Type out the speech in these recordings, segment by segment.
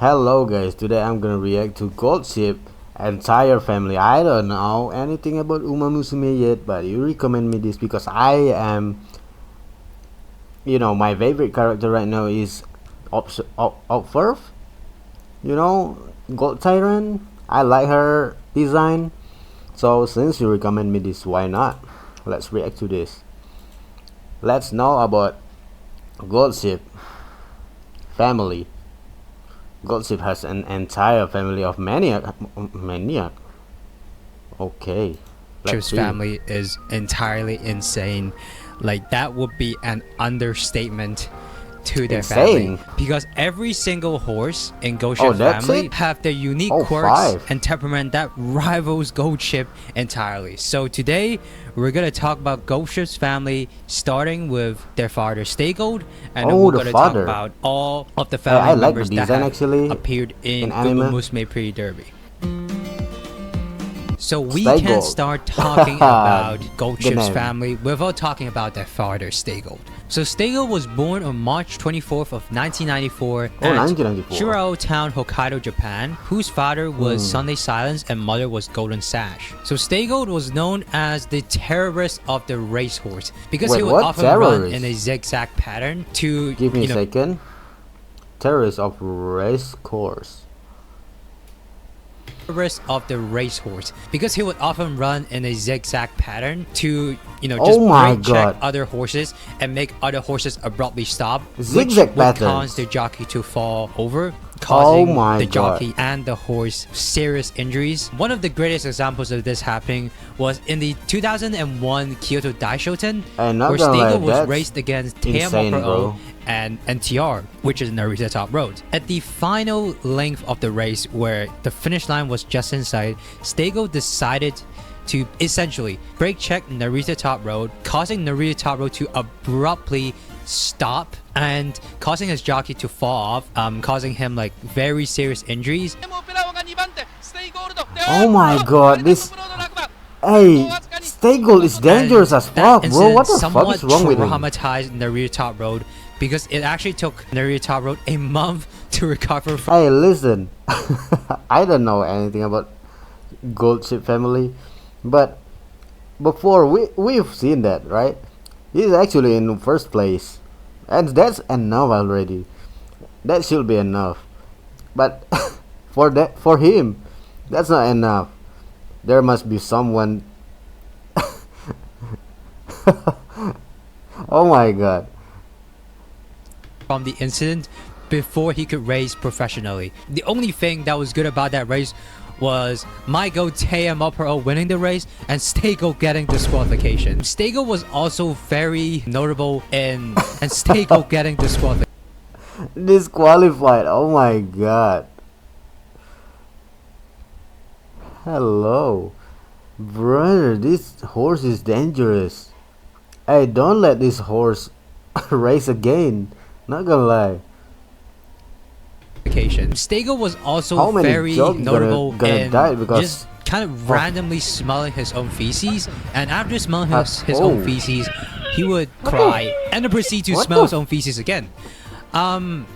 Hello guys, today I'm gonna react to Gold Ship entire family. I don't know anything about Musume yet, but you recommend me this because I am, my favorite character right now is Observe. Gold Tyrant. I like her design. So since you recommend me this, why not? Let's react to this. Let's know about Gold Ship family. Gold Ship has an entire family of maniac. Okay. Chip's family is entirely insane. Like, that would be an understatement to their family, because every single horse in Gold Ship's family have their unique quirks and temperament that rivals Gold Ship entirely. So today we're gonna talk about Gold Ship's family, starting with their father Stay Gold, and then we're gonna talk about all of the family members that have appeared in Musume Pretty Derby. So we can't start talking about Gold Ship's family without talking about their father, Stay Gold. So Stay Gold was born on March 24th of 1994 at Shirao Town, Hokkaido, Japan, whose father was Sunday Silence and mother was Golden Sash. So Stay Gold was known as the terrorist of the racehorse because he would often run in a zigzag pattern to... Give me a second. Terrorist of racecourse. Of the racehorse, because he would often run in a zigzag pattern to just brake check other horses and make other horses abruptly stop, which would cause the jockey to fall over, causing the jockey and the horse serious injuries. One of the greatest examples of this happening was in the 2001 Kyoto Daishoten, where Stay Gold was raced against Teamopro and NTR, which is Narita Top Road. At the final length of the race, where the finish line was just in sight, Stay Gold decided to essentially brake check Narita Top Road, causing Narita Top Road to abruptly stop and causing his jockey to fall off, causing him like very serious injuries. Oh my god, this... Hey, Stay Gold is dangerous as fuck, bro. What the fuck is wrong with him? Traumatized Narita Top Road because it actually took Narita Top Road a month to recover from... Hey, listen. I don't know anything about Gold Ship family, but before we've seen that, right? He's actually in first place, and that's enough already. That should be enough. But for him, that's not enough. There must be someone. Oh my god. From the incident before he could race professionally. The only thing that was good about that race was my goat Teamopro winning the race and Stay Gold getting disqualification. Stay Gold was also very notable in Stay Gold getting disqualified. Oh my god. Hello, brother, this horse is dangerous. Hey, don't let this horse race again. Not gonna lie. Stay Gold was also very notable in just kind of randomly smelling his own feces, and after smelling his own feces, he would cry and then proceed to smell his own feces again. What's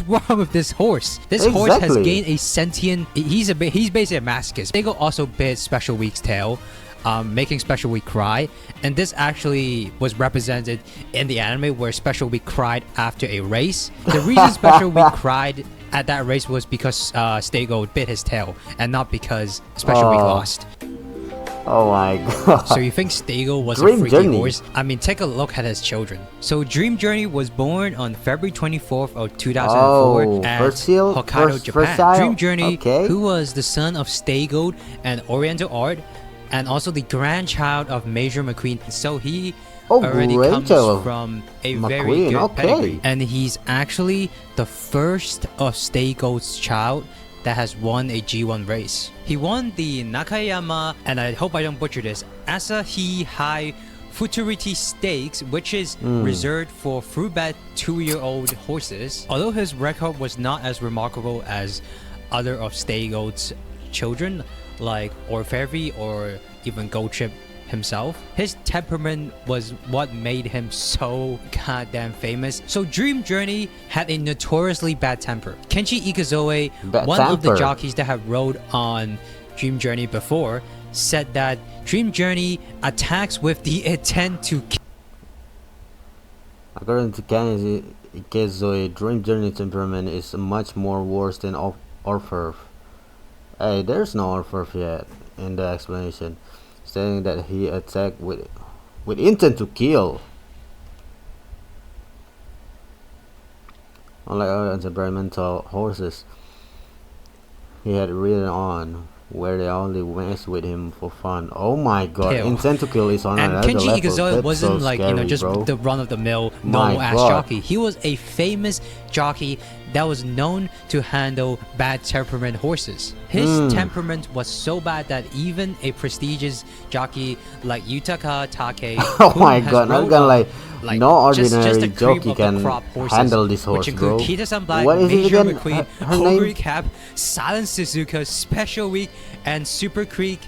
wrong with this horse? This horse has gained a sentient... He's basically a masochist. Stay Gold also bit Special Week's tail, making Special Week cry, and this actually was represented in the anime where Special Week cried after a race. The reason Special Week cried at that race was because Stay Gold bit his tail, and not because Special Week lost. Oh my god. So you think Stay Gold was a freaky horse? I mean, take a look at his children. So Dream Journey was born on February 24th of 2004 at Hokkaido, Japan. Dream Journey, who was the son of Stay Gold and Oriental Art, and also the grandchild of Major McQueen. So he already comes from a very good pedigree. And he's actually the first of Stay Gold's child that has won a G1 race. He won the Nakayama, and I hope I don't butcher this, Asahi High Futurity Stakes, which is reserved for fruit-bed 2-year-old horses. Although his record was not as remarkable as other of Stay Gold's children, like Orfevi or even Gold Ship himself. His temperament was what made him so goddamn famous. So Dream Journey had a notoriously bad temper. Kenshi Ikazoe, of the jockeys that have rode on Dream Journey before, said that Dream Journey attacks with the intent to kill. According to Kenshi Ikazoe, Dream Journey temperament is much more worse than Orpheus. Hey, there's no Orpheus yet in the explanation, stating that he attacked with intent to kill. Unlike other temperamental horses he had ridden on, where they only messed with him for fun. Oh my god, intent to kill is on another level. And Kenshi Ikazoe wasn't so like, scary, just bro. the run-of-the-mill, normal-ass jockey. He was a famous jockey that was known to handle bad temperament horses. His temperament was so bad that even a prestigious jockey like Yutaka Take, oh my god, not gonna like no ordinary just jockey can handle this horse, bro. Kita-san Black, What is it Major again? McQueen, Hungry Cap, Silent Suzuka, Special Week, and Super Creek,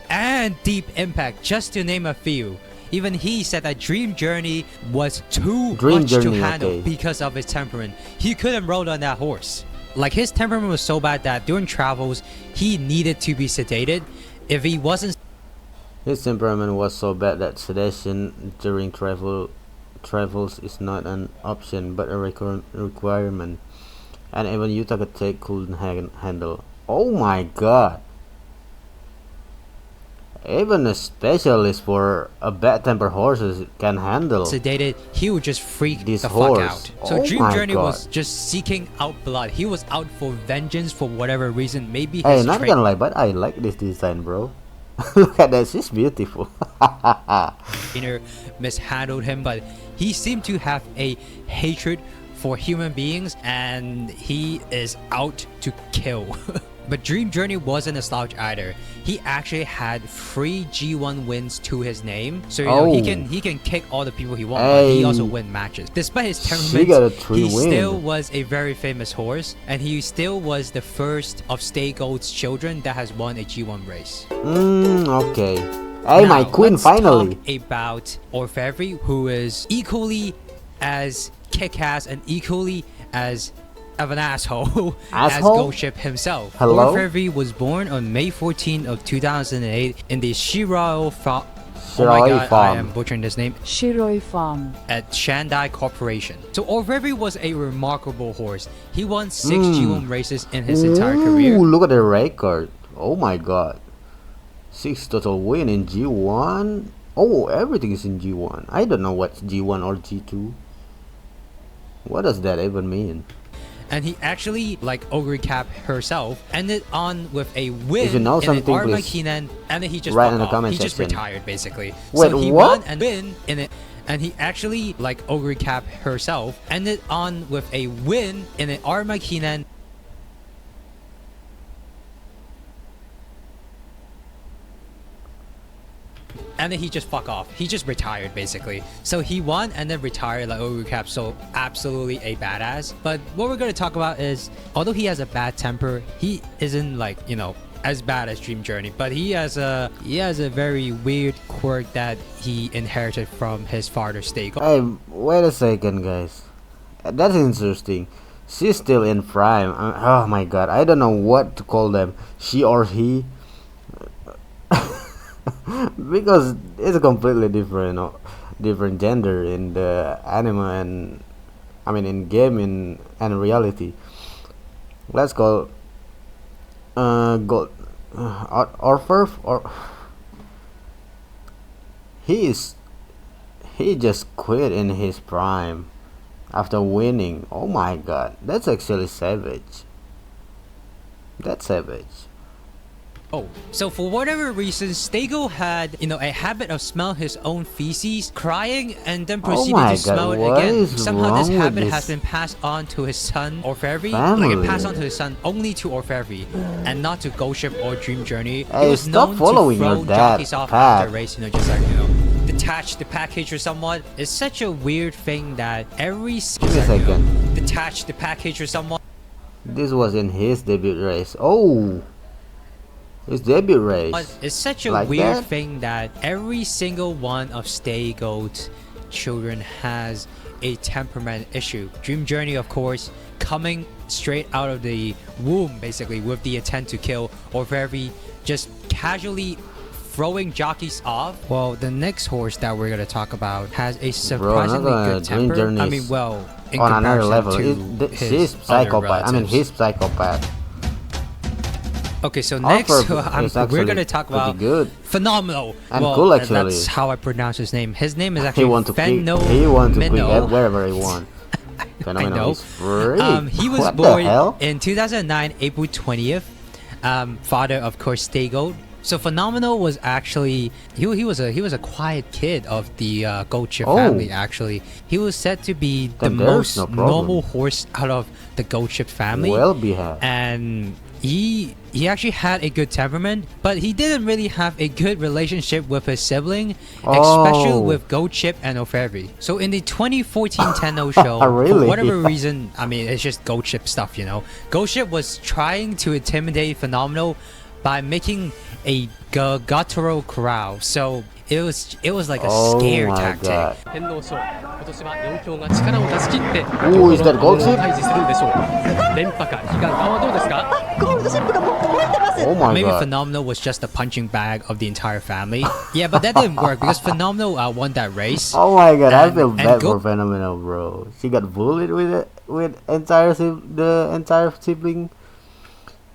and Deep Impact, just to name a few. Even he said that Dream Journey was too much to handle because of his temperament. He couldn't ride on that horse. Like, his temperament was so bad that during travels, he needed to be sedated. If he wasn't... His temperament was so bad that sedation during travels is not an option but a requirement. And even Yutaka Take couldn't handle. Oh my god. Even a specialist for a bad tempered horses can handle. Sedated, he would just freak this the horse. fuck out. So Dream Journey was just seeking out blood. He was out for vengeance for whatever reason. Maybe his Hey, not gonna lie, but I like this design, bro. Look at that, she's beautiful. Trainer mishandled him, but he seemed to have a hatred for human beings, and he is out to kill. But Dream Journey wasn't a slouch either. He actually had 3 G1 wins to his name, so he can kick all the people he wants. But he also win matches. Despite his temperament, he still was a very famous horse, and he still was the first of Stay Gold's children that has won a G1 race. Okay. Hey, my queen, finally. Talk about Orfevre, who is equally as kick-ass and equally as of an asshole as Ghost Ship himself. Orfevre was born on May 14 of 2008 in the Shiroi Farm. Oh my god, I am butchering this name. Shiroi Farm at Shandai Corporation. So Orfevre was a remarkable horse. He won 6 G1 races in his entire career. Look at the record. Oh my god. 6 total win in G1. Oh, everything is in G1. I don't know what's G1 or G2. What does that even mean? And he actually, like Ogre Cap herself, ended on with a win if you know in an Armageddon, and then he just write in the comment section. He just retired basically. Wait, so he what? won and win in it, and he actually, like Ogre Cap herself, ended on with a win in an Armageddon. And then he just fuck off. He just retired basically. So he won and then retired like Ogre Cap. So absolutely a badass. But what we're gonna talk about is, although he has a bad temper, he isn't like, as bad as Dream Journey. But he has a very weird quirk that he inherited from his father, Stay Gold. Hey, wait a second, guys. That's interesting. She's still in prime. Oh my god, I don't know what to call them. She or he. Because it's a completely different gender in the anime and in game and reality. Let's call Orfev, or he just quit in his prime after winning. Oh my god, that's actually savage. That's savage. Oh, so for whatever reason, Stego had, a habit of smell his own feces, crying, and then proceeded to smell it again. Somehow this habit has been passed on to his son, Orfevre. Like, it passed on to his son only to Orfevre, and not to Ghost Ship or Dream Journey. Hey, he was known to throw jockeys off after the race, just like, detach the package or someone. It's such a weird thing that every second. Detach the package or someone. This was in his debut race. Oh. His debut race. But it's such a like weird that? thing that every single one of Stay Goat's children has a temperament issue. Dream Journey, of course, coming straight out of the womb, basically, with the intent to kill, or very just casually throwing jockeys off. Well, the next horse that we're gonna talk about has a surprisingly good temper. I mean, well, in on another comparison level. to She's his psychopath. I mean, he's psychopath. Okay, so next we're gonna talk about good. Phenomenal. And well, cool, actually. That's how I pronounce his name. His name is actually He want to pick wherever he wants. I know. He was what born in 2009, April 20th. Father, of course, Stay Goat. So Phenomenal was actually he was a quiet kid of the goat chip family. Actually, he was said to be the most normal horse out of the goat chip family. Well behaved. And he actually had a good temperament, but he didn't really have a good relationship with his sibling, especially with Goat Chip and O'Fairy. So in the 2014 Tenno show, really? for whatever reason, I mean, it's just Goat Chip stuff, you know. Goat Chip was trying to intimidate Phenomenal by making a guttural growl. So it was like a scare tactic. Ooh, is that Gold Chip? Oh my Maybe god. Phenomenal was just a punching bag of the entire family. Yeah, but that didn't work because Phenomenal won that race. Oh my god, I feel bad for Phenomenal, bro. She got bullied with the entire sibling.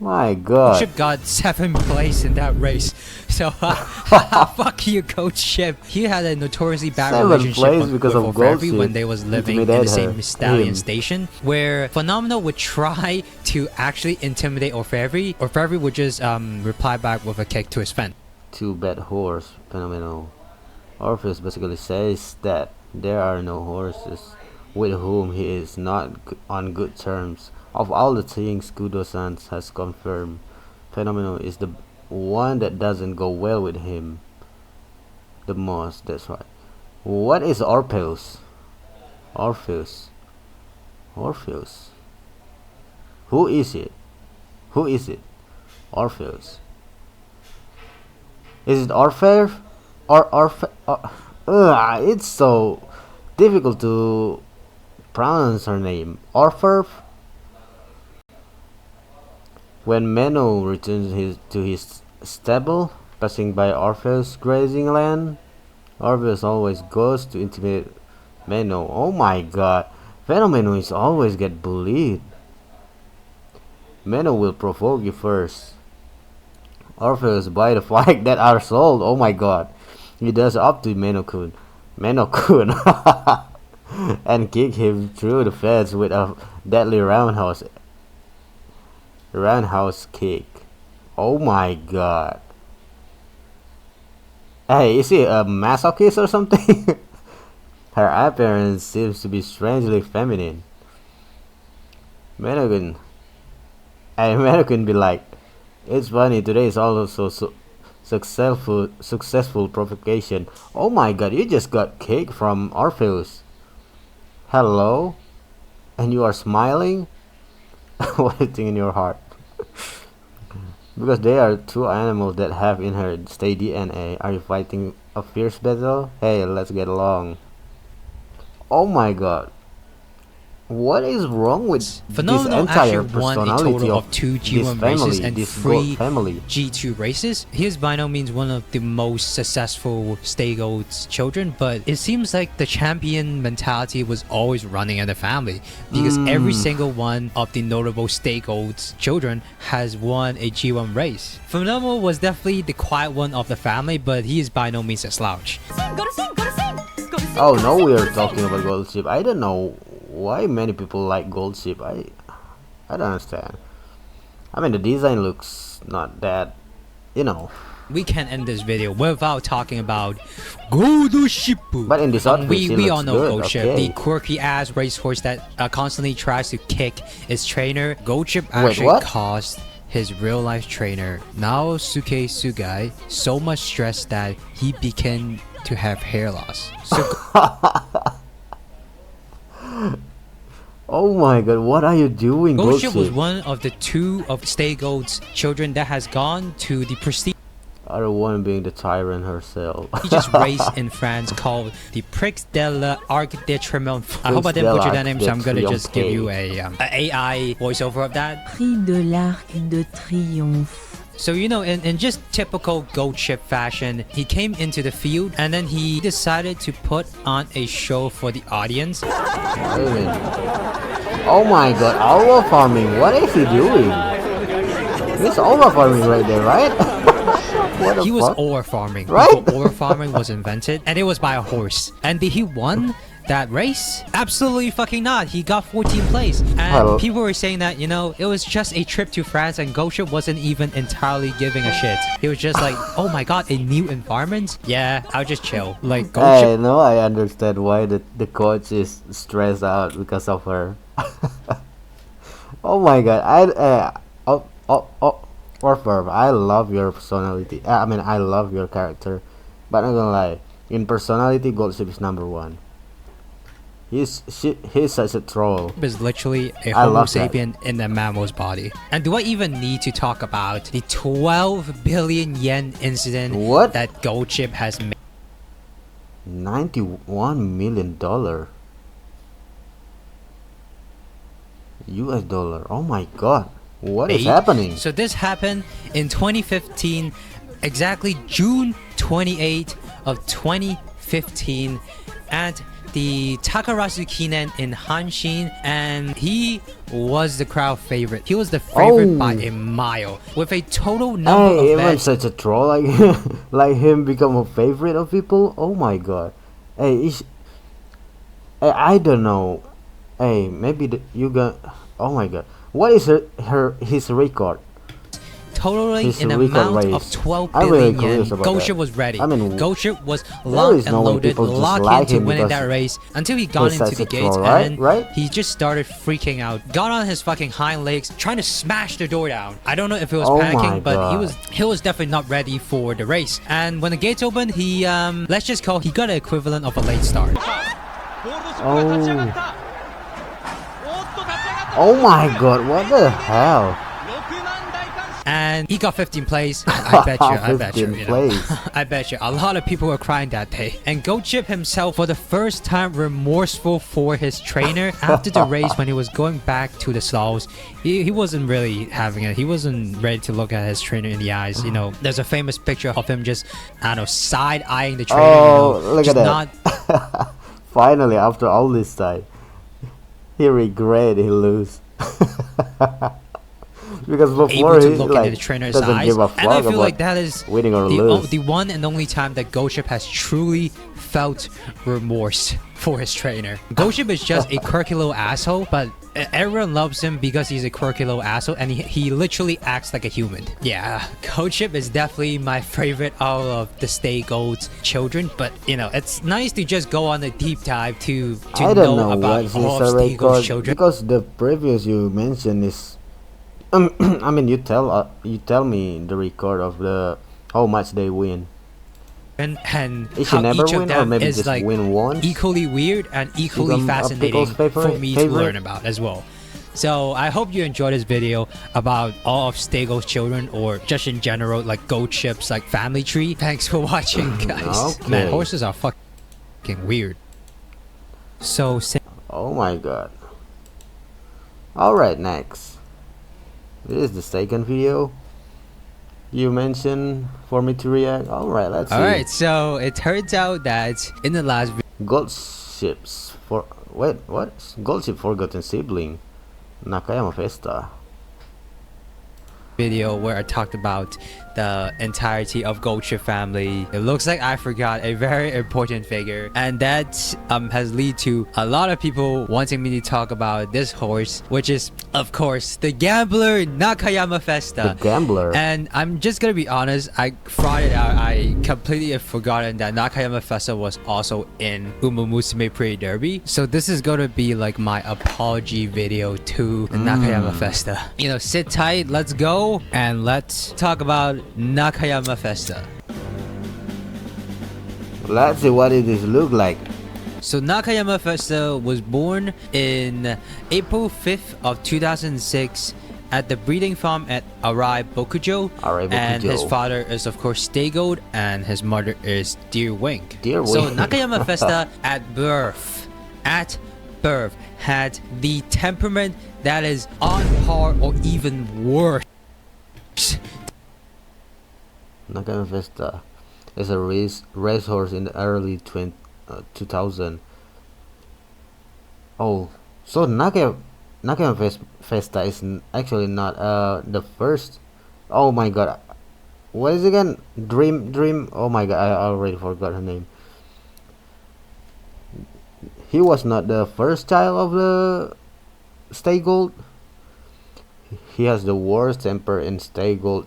My god. Chip got 7th place in that race. So fuck you, Coach Chip. He had a notoriously bad relationship with O'Fairy when they was living in the same stallion station, where Phenomenal would try to actually intimidate O'Fairy. O'Fairy would just reply back with a kick to his fan. Too bad horse, Phenomenal. Orpheus basically says that there are no horses with whom he is not on good terms. Of all the things Kudo-san has confirmed, Phenomenal is the one that doesn't go well with him the most. That's right. What is Orpheus? Orpheus. Orpheus. Who is it? Who is it? Orpheus. Is it Orpheus? It's so difficult to pronounce her name. Orpheus. When Menno returns to his stable, passing by Orpheus' grazing land, Orpheus always goes to intimidate Menno. Oh my god, Phenomenal is always get bullied. Menno will provoke you first. Orpheus buy the fight that are sold. Oh my god, he does up to Menno-kun. Menno-kun and kick him through the fence with a deadly roundhouse kick. Oh my god. Hey, is he a masochist or something? Her appearance seems to be strangely feminine. Menno-kun be like, it's funny, today is also successful provocation. Oh my god, you just got kicked from Orpheus. Hello? And you are smiling? What do you think in your heart? Because they are two animals that have inherited stay DNA. Are you fighting a fierce battle? Hey, let's get along. Oh my god. What is wrong with Phenomenal this entire actually won a personality total of 2 G1 races and 3 G2 races. He is by no means one of the most successful Stay Goat's children, but it seems like the champion mentality was always running in the family because every single one of the notable Stay Goat's children has won a G1 race. Phenomenal was definitely the quiet one of the family, but he is by no means a slouch. Oh no, we are talking about Gold Chip. I don't know why many people like Gold Chip. I don't understand. I mean, the design looks not that, you know. We can't end this video without talking about Gold Chip. But in this outfit, we all know good. Gold Chip, the quirky ass racehorse that constantly tries to kick its trainer. Gold Chip actually caused his real life trainer Naosuke Sugai so much stress that he began to have hair loss. So Oh my god, what are you doing, Gold Ship? Ship was one of the 2 of Stay Gold's children that has gone to the prestige. Other one being the tyrant herself. He just raced in France called the Prix de l'Arc de Triomphe. I hope I didn't butcher that name, so I'm gonna just give you a AI voiceover of that. Prix de l'Arc de Triomphe. So, you know, in just typical Gold Ship fashion, he came into the field and then he decided to put on a show for the audience. Wait a minute. Oh my god, alpha farming, what is he doing? He's alpha farming right there, right? He was ore farming, right? Before ore farming was invented, and it was by a horse. And did he won that race? Absolutely fucking not. He got 14th place. And people were saying that, you know, it was just a trip to France and Gold Ship wasn't even entirely giving a shit. He was just like, oh my god, a new environment? Yeah, I'll just chill. Like, Gold Ship. No, I understand why the coach is stressed out because of her. Oh my god, Orpherv, I love your personality. I mean, I love your character, but I'm not gonna lie. In personality, Gold Ship is number 1. He's such a troll. Is literally a Homo sapien in a mammal's body. And do I even need to talk about the 12 billion yen incident that Gold Ship has made? $91 million US dollar. Oh my god. What is happening? So this happened in 2015, exactly June 28th of 2015 at the Takarazu Kinen in Hanshin, and he was the crowd favorite. He was the favorite by a mile with a total number of even bets. Such a troll like like him become a favorite of people. Oh my god. Hey, I don't know. Hey, maybe you got. Oh my god. What is his record? Totaling an amount of 12 billion yen. Gold Ship was ready. I mean, Gold Ship was locked and loaded, locked into winning that race until he got into the gates, and he just started freaking out. Got on his fucking hind legs, trying to smash the door down. I don't know if he was panicking, but he was definitely not ready for the race. And when the gates opened, he let's just call he got the equivalent of a late start. Oh my god, what the hell? And he got 15th place. I bet you, you know, I bet you a lot of people were crying that day. And Gold Ship himself, for the first time, remorseful for his trainer after the race when he was going back to the stalls. He wasn't really having it. He wasn't ready to look at his trainer in the eyes. You know, there's a famous picture of him just, I don't know, side-eyeing the trainer. Oh, you know, look at that. Finally, after all this time, he regret he lose. Because before he look into the trainer's eyes, give a fuck and I feel like that is winning or lose. The one and only time that Gold Ship has truly felt remorse for his trainer. Gold Ship is just a quirky little asshole, but everyone loves him because he's a quirky little asshole, and he literally acts like a human. Yeah, Gold Ship is definitely my favorite out of the Stay Gold's children, but you know, it's nice to just go on a deep dive to know about all of Stay Gold's children. Because the previous you mentioned is I mean, you tell me the record of the how much they win. And is how never each win, of them or maybe is just like win once? Equally weird and equally fascinating for me to learn about as well. So I hope you enjoyed this video about all of Stay Gold's children, or just in general, like Gold Ship's like family tree. Thanks for watching, guys. Okay. Man, horses are fucking weird. So oh my god. Alright, next. This is the second video you mentioned for me to react. Alright, let's see. Alright, so it turns out that in the last video, Gold Ship's for what? Gold Ship Forgotten Sibling, Nakayama Festa. Video where I talked about the entirety of Gold Ship family. It looks like I forgot a very important figure, and that has led to a lot of people wanting me to talk about this horse, which is of course the gambler Nakayama Festa. The gambler. And I'm just gonna be honest, I frauded out. I completely have forgotten that Nakayama Festa was also in Musume Pretty Derby. So this is gonna be like my apology video to Nakayama Festa. You know, sit tight, let's go, and let's talk about Nakayama Festa. Let's see what it is look like. So Nakayama Festa was born in April 5th of 2006 at the breeding farm at Arai Bokujo. And his father is of course Stay Gold and his mother is Dear Wink. So Nakayama Festa at birth had the temperament that is on par or even worse. Nakayama Festa is a racehorse in the early 2000. Oh, so Nakayama Festa is actually not the first. Oh my god, what is it again? Dream. Oh my god, I already forgot her name. He was not the first child of the Stay Gold. He has the worst temper in Stay Gold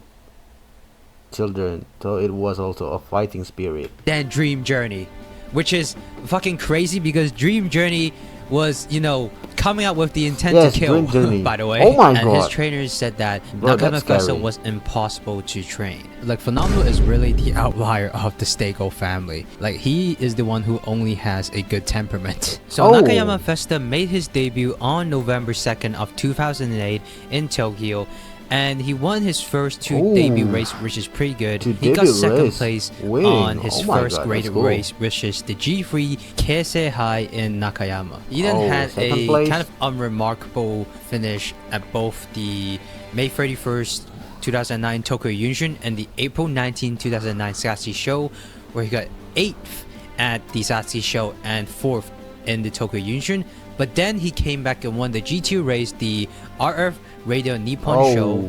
children, so it was also a fighting spirit. Then Dream Journey, which is fucking crazy because Dream Journey was, you know, coming out with the intent to kill, by the way. Oh my and god. his trainers said that Nakayama Festa was impossible to train. Like, Phenomenal is really the outlier of the Stay Gold family. Like, he is the one who only has a good temperament. So Nakayama Festa made his debut on November 2nd of 2008 in Tokyo. And he won his first two debut race, which is pretty good. He got second place on his first graded race, which is the G3 Keisei High in Nakayama. He then had a kind of unremarkable finish at both the May 31st, 2009 Tokyo Yunshin and the April 19, 2009 Satsuki Show, where he got 8th at the Satsuki Show and 4th in the Tokyo Yunshin. But then he came back and won the G2 race, the RF Radio Nippon Show,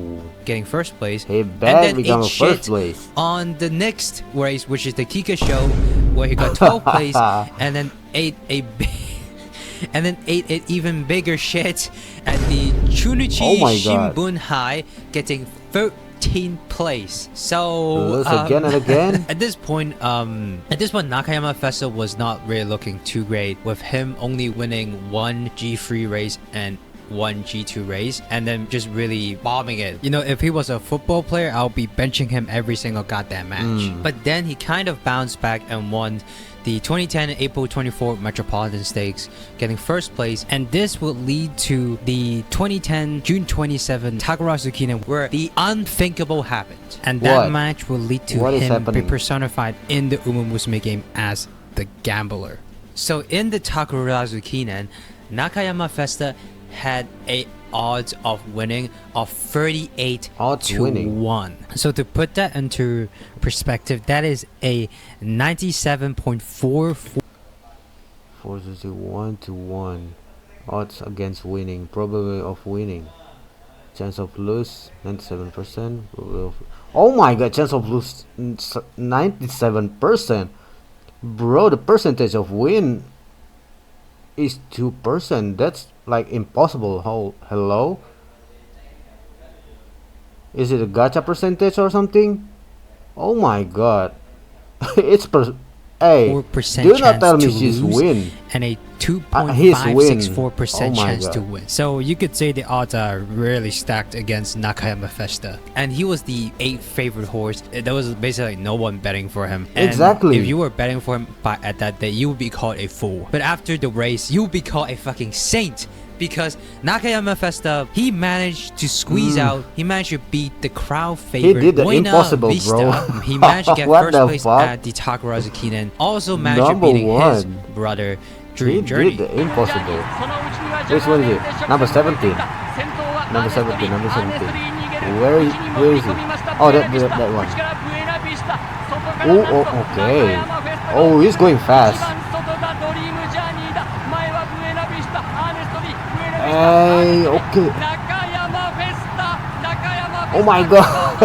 getting first place. And then ate shit on the next race, which is the Kika Show, where he got 12th place, and then ate an even bigger shit at the Chunichi Shimbun High, getting 13th place. So again and again. At this point, Nakayama Festa was not really looking too great, with him only winning one G3 race and one G2 race, and then just really bombing it. You know, if he was a football player, I'll be benching him every single goddamn match. But then he kind of bounced back and won the 2010 April 24 Metropolitan Stakes, getting first place, and this will lead to the 2010 June 27 Takarazuki, where the unthinkable happened, and that match will lead to him be personified in the Musume game as the gambler. So in the Takarazuki, Nakayama Festa had a odds of winning of 38 to 1. So to put that into perspective, that is a 97.44 1 to 1 odds against winning, probability of winning, chance of lose 97%, oh my god, chance of lose 97%, bro. The percentage of win is 2%. That's like impossible. Hello, is it a gacha percentage or something? Oh my god. It's hey, 4% do not tell me she's win and a 2.564% chance to win. So you could say the odds are really stacked against Nakayama Festa, and he was the 8th favorite horse. There was basically no one betting for him, and exactly. If you were betting for him at that day, you would be called a fool. But after the race, you would be called a fucking saint, because Nakayama Festa, he managed to squeeze out, he managed to beat the crowd favorite. He did the impossible, Vista. bro. He managed to get first place at the Takarazuki, and also managed to beating his brother Dream Journey. He did the impossible. Which one is it? Number 17. Number 17. Where is he? Oh, that one. Oh, okay. Oh, he's going fast. Hey, okay. Oh my god.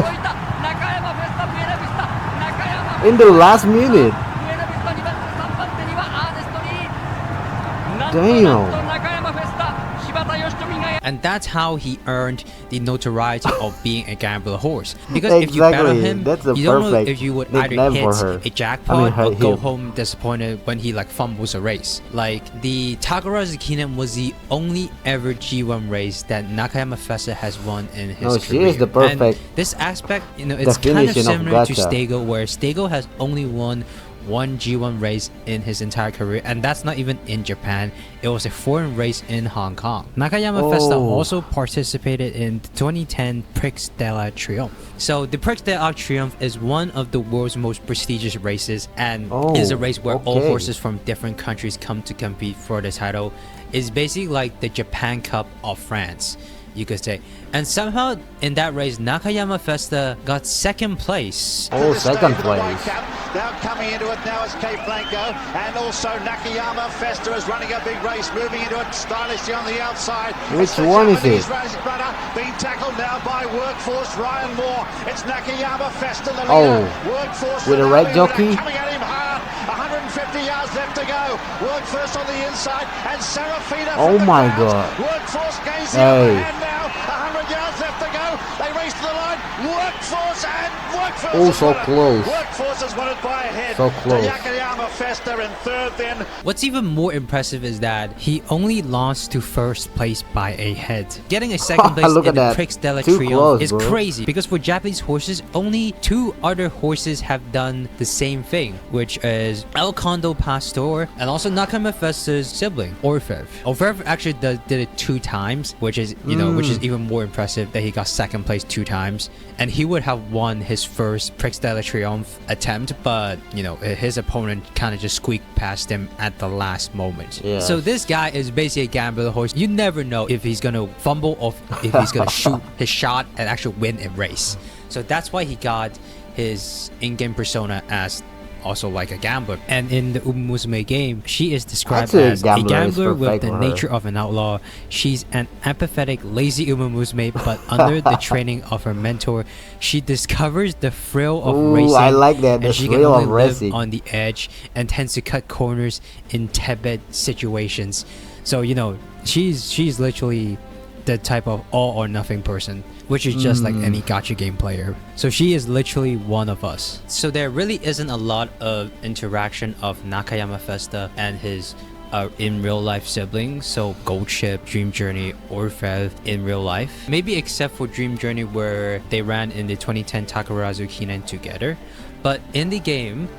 In the last minute. Damn. And that's how he earned the notoriety of being a gambler horse. Because if you bet on him, you don't know if you would either hit a jackpot or go home disappointed when he like fumbles a race. Like the Takarazuki was the only ever G1 race that Nakayama Festa has won in his career. She is the perfect. And this aspect, you know, it's kind of similar to Stay Gold, where Stay Gold has only won one G1 race in his entire career, and that's not even in Japan. It was a foreign race in Hong Kong. Nakayama Festa also participated in the 2010 Prix de la Triomphe. So the Prix de la Triomphe is one of the world's most prestigious races, and is a race where all horses from different countries come to compete for the title. It's basically like the Japan Cup of France, you could say. And somehow in that race, Nakayama Festa got second place. Oh, second place. Now coming into it now is Cape Blanco, and also Nakayama Festa is running a big race, moving into it stylishly on the outside. Which one is it? Runner being tackled now by Workforce Ryan Moore. It's Nakayama Festa, the leader. Workforce with a red jockey. Coming at him hard. 150 yards left to go. Workforce on the inside, and Serafina. Oh my God. Workforce gains the upper hand now. 100 yards left to go. They race to the line. Workforce and Workforce. Oh, so close. Workforce has won it by a head. So close. Nakayama Festa in third then. What's even more impressive is that he only lost to first place by a head. Getting a second place in the Prix de la Triomphe is crazy, because for Japanese horses, only 2 other horses have done the same thing, which is El Condo Pastor and also Nakayama Festa's sibling, Orfev. Orfev actually did it 2 times, which is, you know, which is even more impressive that he got second place 2 times. And he would have won his first Prix de la Triomphe attempt, but, you know, his opponent kind of just squeaked past him at the last moment. Yeah. So this guy is basically a gambler horse. You never know if he's gonna fumble or if he's gonna shoot his shot and actually win a race. So that's why he got his in-game persona as also like a gambler. And in the Musume game, she is described as a gambler with the nature of an outlaw. She's an apathetic, lazy Musume, but under the training of her mentor, she discovers the thrill of racing. I like that. The and she can thrill only of live racing. on the edge and tends to cut corners in Tibet situations. So, you know, she's literally the type of all or nothing person, which is just like any gacha game player. So she is literally one of us. So there really isn't a lot of interaction of Nakayama Festa and his in real life siblings, so Gold Ship, Dream Journey, Orfev in real life. Maybe except for Dream Journey where they ran in the 2010 Takarazu Kinen together. But in the game,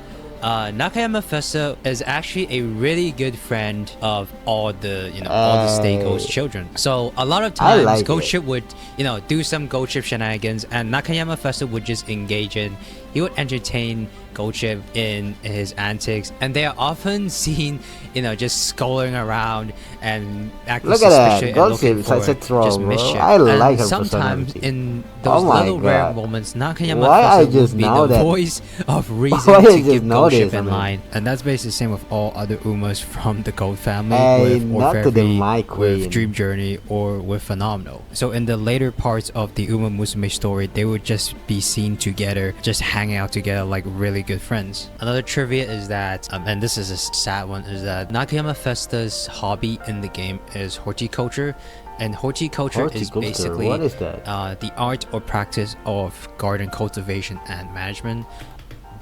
Nakayama Festa is actually a really good friend of all the, you know, all the Stay Ghost children. So a lot of times Gold Ship would, you know, do some Gold Ship shenanigans, and Nakayama Festa would just engage in. He would entertain Gold Ship in his antics, and they are often seen, you know, just skulling around and acting suspicious and looking for just mischief. I like her sometimes personality. in those little rare moments, Nakayama Festa would be the voice of reason to keep Gold Ship in line. And that's basically the same with all other Umas from the Gold family, with Orfev, with Dream Journey, or with Phenomenal. So in the later parts of the Uma Musume story, they would just be seen together, just hanging out together like really good friends. Another trivia is that, and this is a sad one, is that Nakayama Festa's hobby in the game is horticulture. And horticulture is basically what is that? The art or practice of garden cultivation and management.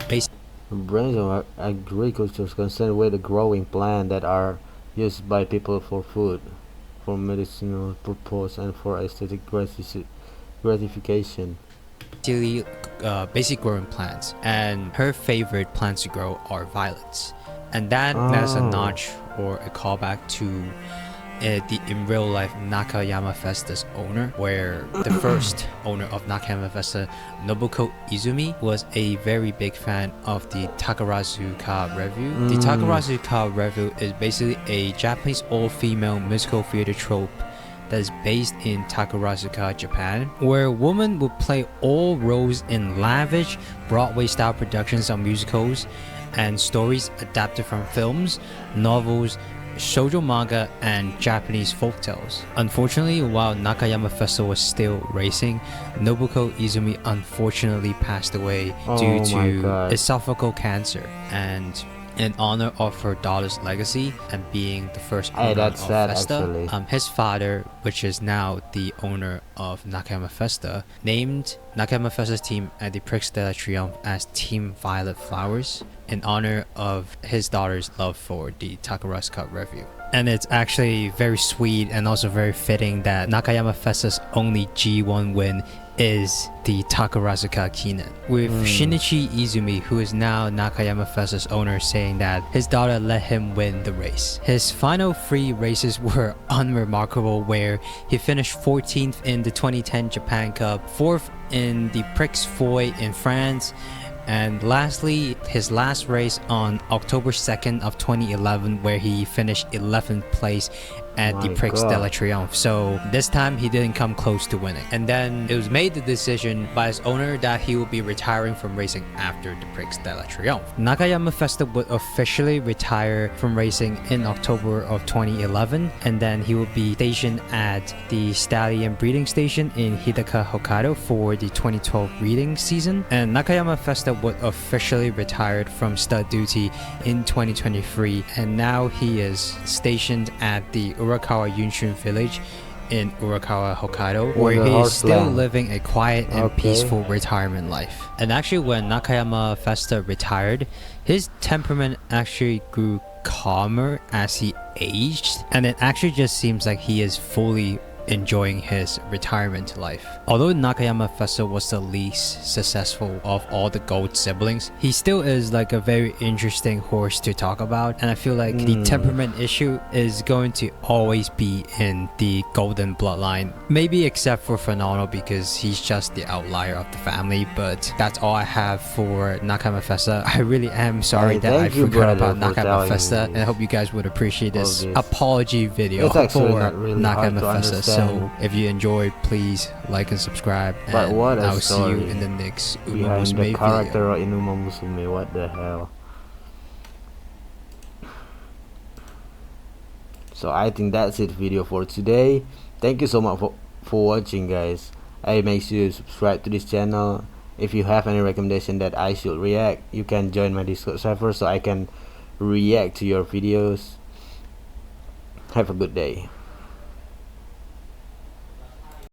The branch of agriculture is concerned with the growing plants that are used by people for food, for medicinal purpose, and for aesthetic gratification. Basic growing plants, and her favorite plants to grow are violets, and that's a notch or a callback to the in real life Nakayama Festa's owner, where the first owner of Nakayama Festa, Nobuko Izumi, was a very big fan of the Takarazuka Revue. The Takarazuka Revue is basically a Japanese all-female musical theater troupe that is based in Takarazuka, Japan, where women would play all roles in lavish Broadway-style productions of musicals and stories adapted from films, novels, shoujo manga, and Japanese folktales. Unfortunately, while Nakayama Festa was still racing, Nobuko Izumi unfortunately passed away due to esophageal cancer. And in honor of her daughter's legacy and being the first owner of Festa, his father, which is now the owner of Nakayama Festa, named Nakayama Festa's team at the Prix de la Triomphe as Team Violet Flowers in honor of his daughter's love for the Takarazuka Revue. And it's actually very sweet and also very fitting that Nakayama Festa's only G1 win is the Takarazuka Kinen, with Shinichi Izumi, who is now Nakayama Festa's owner, saying that his daughter let him win the race. His final 3 races were unremarkable, where he finished 14th in the 2010 Japan Cup, 4th in the Prix Foy in France, and lastly, his last race on October 2nd of 2011, where he finished 11th place at the Prix de la Triomphe. So this time he didn't come close to winning. And then it was made the decision by his owner that he will be retiring from racing after the Prix de la Triomphe. Nakayama Festa would officially retire from racing in October of 2011, and then he will be stationed at the Stallion breeding station in Hidaka, Hokkaido for the 2012 breeding season. And Nakayama Festa would officially retired from stud duty in 2023, and now he is stationed at the Urakawa Yunshun village in Urakawa, Hokkaido, where he is still living a quiet and peaceful retirement life. And actually, when Nakayama Festa retired, his temperament actually grew calmer as he aged, and it actually just seems like he is fully enjoying his retirement life. Although Nakayama Festa was the least successful of all the gold siblings, he still is like a very interesting horse to talk about, and I feel like the temperament issue is going to always be in the golden bloodline, maybe except for Phenomenal because he's just the outlier of the family. But that's all I have for Nakayama Festa. I really am sorry that I forgot about Nakayama Festa, and I hope you guys would appreciate this apology video for Nakayama Festa. So if you enjoyed, please like and subscribe, and I'll see you in the next Uma Musume the character video. in Uma Musume. What the hell? So I think that's it video for today. Thank you so much for watching, guys. Hey, make sure you subscribe to this channel. If you have any recommendation that I should react, you can join my Discord server so I can react to your videos. Have a good day.